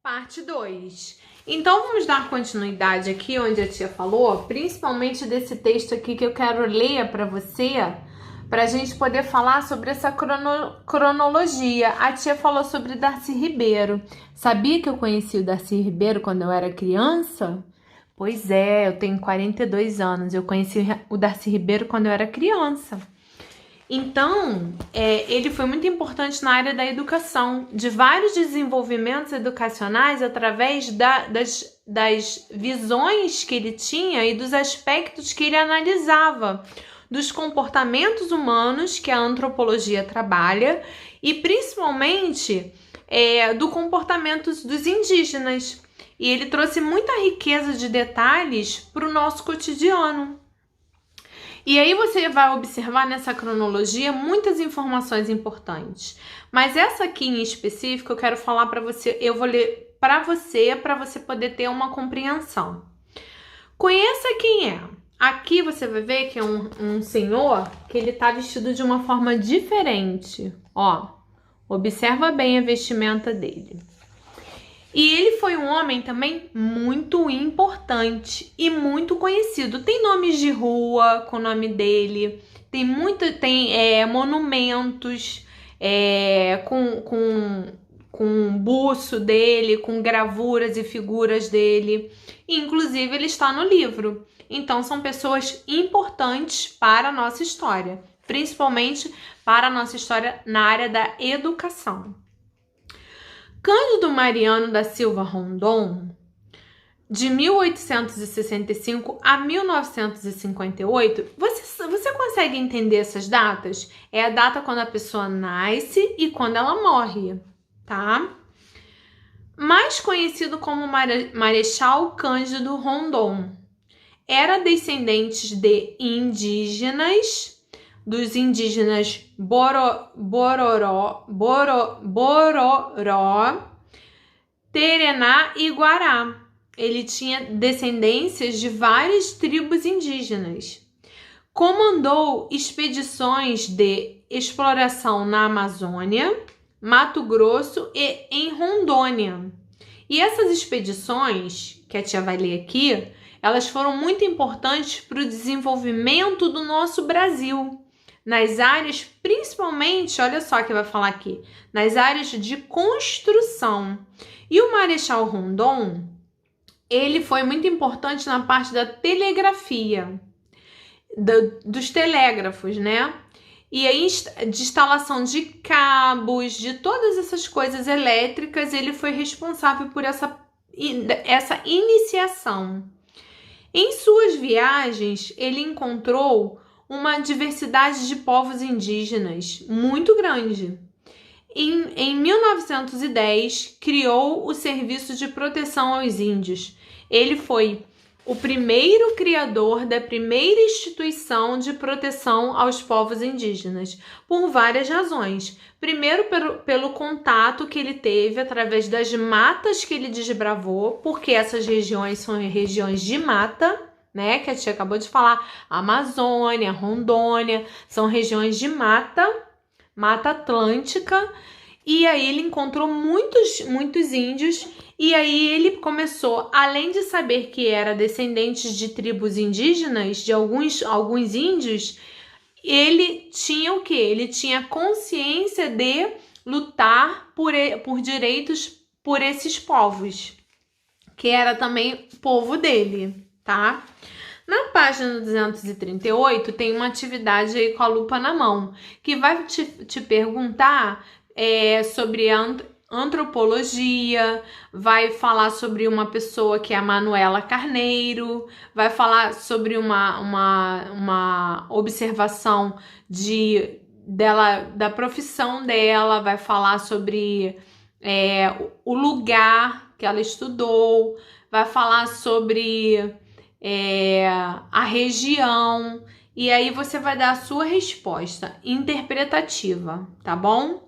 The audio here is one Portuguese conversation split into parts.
Parte 2. Então, vamos dar continuidade aqui onde a tia falou, principalmente desse texto aqui que eu quero ler para você, para a gente poder falar sobre essa cronologia. A tia falou sobre Darcy Ribeiro. Sabia que eu conheci o Darcy Ribeiro quando eu era criança? Pois é, eu tenho 42 anos. Eu conheci o Darcy Ribeiro quando eu era criança. Então, ele foi muito importante na área da educação, de vários desenvolvimentos educacionais através das visões que ele tinha e dos aspectos que ele analisava, dos comportamentos humanos que a antropologia trabalha e principalmente do comportamento dos indígenas. E ele trouxe muita riqueza de detalhes para o nosso cotidiano. E aí você vai observar nessa cronologia muitas informações importantes. Mas essa aqui em específico eu quero falar para você, eu vou ler para você poder ter uma compreensão. Conheça quem é. Aqui você vai ver que é um senhor que ele tá vestido de uma forma diferente. Ó, observa bem a vestimenta dele. E ele foi um homem também muito importante e muito conhecido. Tem nomes de rua com o nome dele, tem monumentos com o busto dele, com gravuras e figuras dele. Inclusive, ele está no livro. Então, são pessoas importantes para a nossa história, principalmente para a nossa história na área da educação. Cândido Mariano da Silva Rondon, de 1865 a 1958, você consegue entender essas datas? É a data quando a pessoa nasce e quando ela morre, tá? Mais conhecido como Marechal Cândido Rondon. Era descendente de indígenas, dos indígenas Bororó, Terená e Guará. Ele tinha descendências de várias tribos indígenas. Comandou expedições de exploração na Amazônia, Mato Grosso e em Rondônia. E essas expedições, que a tia vai ler aqui, elas foram muito importantes para o desenvolvimento do nosso Brasil. Nas áreas, principalmente, olha só que vai falar aqui, nas áreas de construção. E o Marechal Rondon, ele foi muito importante na parte da telegrafia, dos telégrafos, né? E aí, de instalação de cabos, de todas essas coisas elétricas, ele foi responsável por essa iniciação. Em suas viagens, ele encontrou uma diversidade de povos indígenas muito grande. Em 1910, criou o Serviço de Proteção aos Índios. Ele foi o primeiro criador da primeira instituição de proteção aos povos indígenas, por várias razões. Primeiro, pelo contato que ele teve através das matas que ele desbravou, porque essas regiões são regiões de mata, né, que a tia acabou de falar, Amazônia, Rondônia, são regiões de mata atlântica, e aí ele encontrou muitos índios, e aí ele começou, além de saber que era descendente de tribos indígenas, de alguns índios, ele tinha o quê? Ele tinha consciência de lutar por direitos por esses povos, que era também povo dele, tá? Na página 238 tem uma atividade aí com a lupa na mão, que vai te perguntar sobre antropologia, vai falar sobre uma pessoa que é a Manuela Carneiro, vai falar sobre uma observação da profissão dela, vai falar sobre o lugar que ela estudou, vai falar sobre a região, e aí você vai dar a sua resposta interpretativa, tá bom?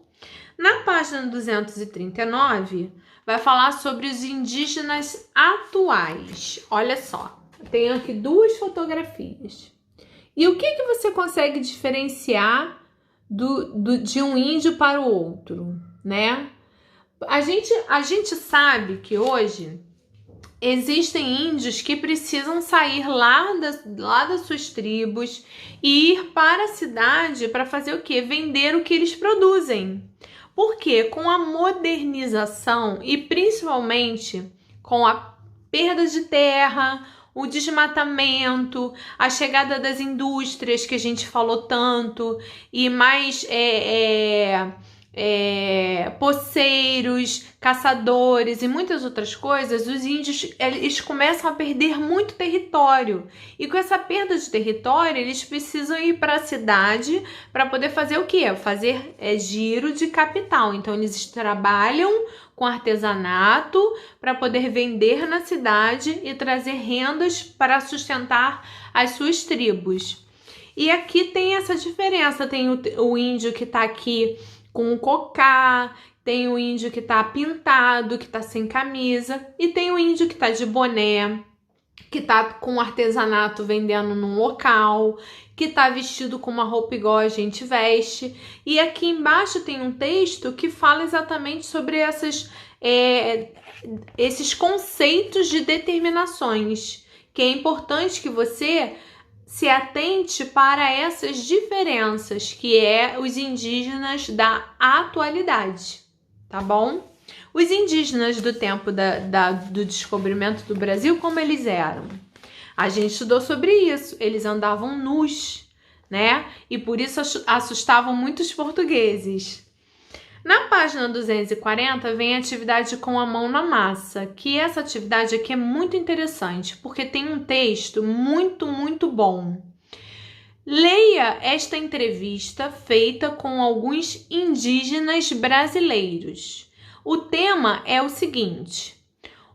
Na página 239, vai falar sobre os indígenas atuais. Olha só, Tenho aqui duas fotografias. E o que você consegue diferenciar de um índio para o outro, né? A gente sabe que hoje existem índios que precisam sair lá das suas tribos e ir para a cidade para fazer o quê? Vender o que eles produzem. Porque com a modernização e principalmente com a perda de terra, o desmatamento, a chegada das indústrias que a gente falou tanto e mais poceiros, caçadores e muitas outras coisas, os índios eles começam a perder muito território. E com essa perda de território, eles precisam ir para a cidade para poder fazer o quê? Fazer giro de capital. Então, eles trabalham com artesanato para poder vender na cidade e trazer rendas para sustentar as suas tribos. E aqui tem essa diferença, tem o índio que está aqui com um cocá, tem o índio que tá pintado, que tá sem camisa, e tem o índio que tá de boné, que tá com artesanato vendendo num local, que tá vestido com uma roupa igual a gente veste. E aqui embaixo tem um texto que fala exatamente sobre esses conceitos de determinações, que é importante que você se atente para essas diferenças, que é os indígenas da atualidade, tá bom? Os indígenas do tempo do descobrimento do Brasil, como eles eram? A gente estudou sobre isso, eles andavam nus, né? E por isso assustavam muitos portugueses. Na página 240 vem a atividade com a mão na massa, que essa atividade aqui é muito interessante, porque tem um texto muito bom. Leia esta entrevista feita com alguns indígenas brasileiros. O tema é o seguinte: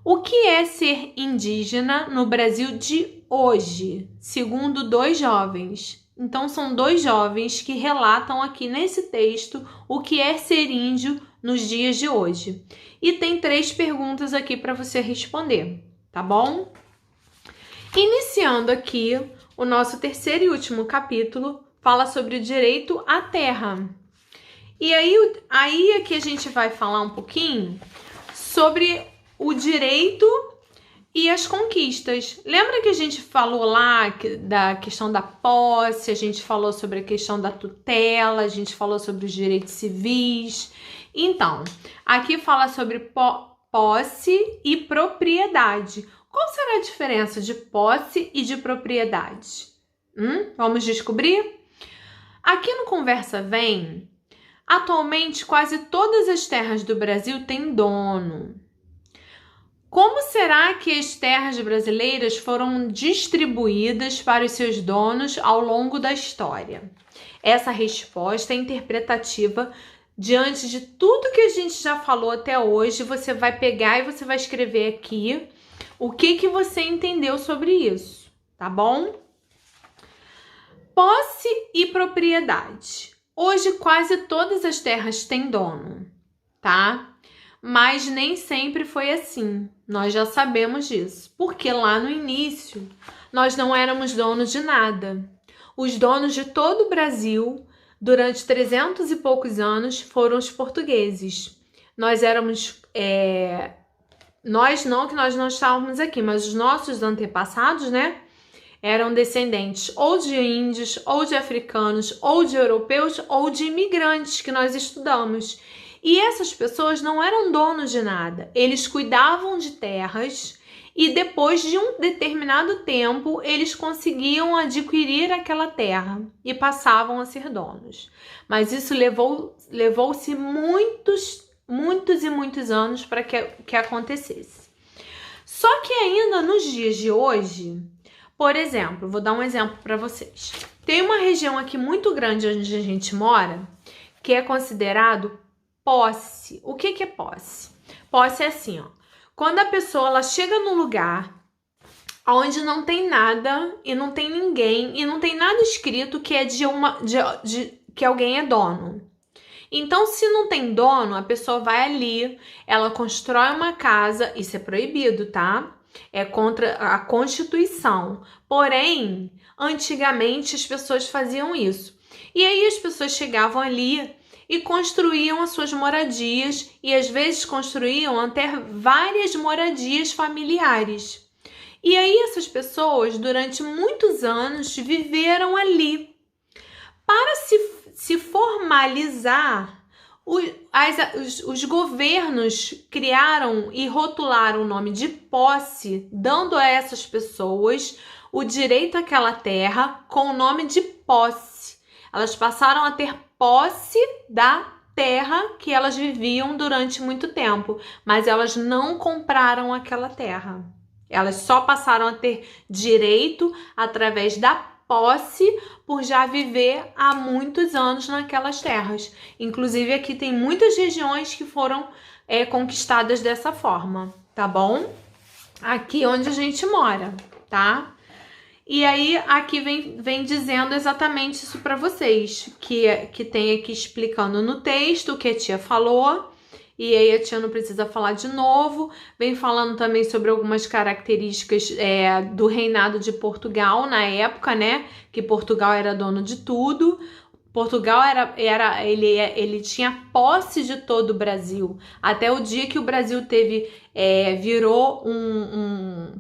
o que é ser indígena no Brasil de hoje, segundo dois jovens? Então, são dois jovens que relatam aqui nesse texto o que é ser índio nos dias de hoje. E tem 3 perguntas aqui para você responder, tá bom? Iniciando aqui, o nosso terceiro e último capítulo fala sobre o direito à terra. E aí aqui a gente vai falar um pouquinho sobre o direito e as conquistas. Lembra que a gente falou lá da questão da posse, a gente falou sobre a questão da tutela, a gente falou sobre os direitos civis. Então, aqui fala sobre posse e propriedade. Qual será a diferença de posse e de propriedade? Vamos descobrir? Aqui no Conversa Vem, atualmente quase todas as terras do Brasil têm dono. Como será que as terras brasileiras foram distribuídas para os seus donos ao longo da história? Essa resposta é interpretativa. Diante de tudo que a gente já falou até hoje, você vai pegar e você vai escrever aqui o que você entendeu sobre isso, tá bom? Posse e propriedade. Hoje quase todas as terras têm dono, tá? Mas nem sempre foi assim. Nós já sabemos disso, porque lá no início nós não éramos donos de nada. Os donos de todo o Brasil, durante 300 e poucos anos, foram os portugueses. Nós éramos, nós não estávamos aqui, mas os nossos antepassados, né, eram descendentes ou de índios, ou de africanos, ou de europeus, ou de imigrantes que nós estudamos. E essas pessoas não eram donos de nada, eles cuidavam de terras e depois de um determinado tempo eles conseguiam adquirir aquela terra e passavam a ser donos. Mas isso levou-se muitos anos para que acontecesse. Só que ainda nos dias de hoje, por exemplo, vou dar um exemplo para vocês. Tem uma região aqui muito grande onde a gente mora que é considerado posse. O que é posse? Posse é assim, ó. Quando a pessoa ela chega num lugar onde não tem nada e não tem ninguém e não tem nada escrito que é que alguém é dono. Então, se não tem dono, a pessoa vai ali, ela constrói uma casa, isso é proibido, tá? É contra a Constituição. Porém, antigamente as pessoas faziam isso. E aí as pessoas chegavam ali e construíam as suas moradias e às vezes construíam até várias moradias familiares. E aí essas pessoas, durante muitos anos, viveram ali. Para se formalizar, os governos criaram e rotularam o nome de posse, dando a essas pessoas o direito àquela terra com o nome de posse. Elas passaram a ter posse da terra que elas viviam durante muito tempo, mas elas não compraram aquela terra. Elas só passaram a ter direito através da posse por já viver há muitos anos naquelas terras. Inclusive aqui tem muitas regiões que foram conquistadas dessa forma, tá bom? Aqui onde a gente mora, tá? E aí aqui vem dizendo exatamente isso para vocês, que tem aqui explicando no texto o que a tia falou. E aí a tia não precisa falar de novo. Vem falando também sobre algumas características do reinado de Portugal na época, né? Que Portugal era dono de tudo. Portugal ele tinha posse de todo o Brasil. Até o dia que o Brasil virou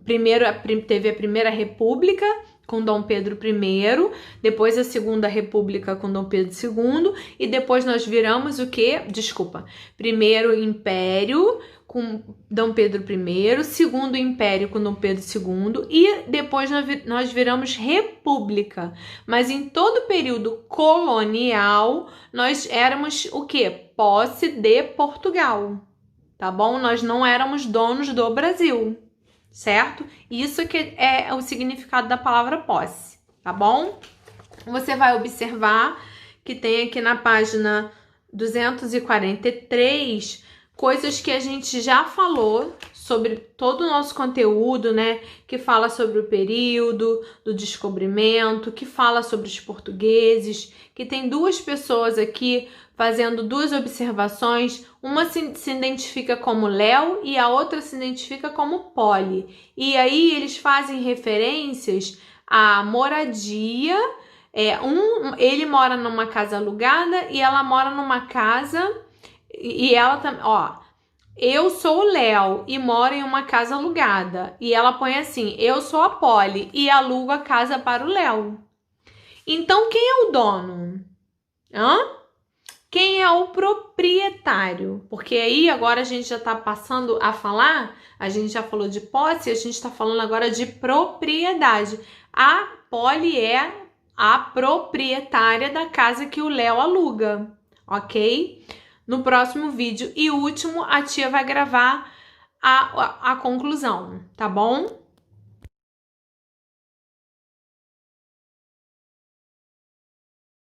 teve a primeira república com Dom Pedro I, depois a segunda república com Dom Pedro II, e depois nós viramos o quê? Desculpa. Primeiro Império com Dom Pedro I, segundo Império com Dom Pedro II, e depois nós viramos república. Mas em todo o período colonial, nós éramos o quê? Posse de Portugal, tá bom? Nós não éramos donos do Brasil, certo? Isso que é o significado da palavra posse, tá bom? Você vai observar que tem aqui na página 243 coisas que a gente já falou sobre todo o nosso conteúdo, né? Que fala sobre o período do descobrimento, que fala sobre os portugueses, que tem duas pessoas aqui fazendo duas observações. Uma se identifica como Léo e a outra se identifica como Polly. E aí eles fazem referências à moradia. Ele mora numa casa alugada e ela mora numa casa. E ela também, ó, eu sou o Léo e moro em uma casa alugada. E ela põe assim, eu sou a Polly e alugo a casa para o Léo. Então, quem é o dono? Quem é o proprietário? Porque aí agora a gente já tá passando a falar, a gente já falou de posse, a gente tá falando agora de propriedade. A Polly é a proprietária da casa que o Léo aluga, ok? No próximo vídeo e último, a tia vai gravar a conclusão, tá bom?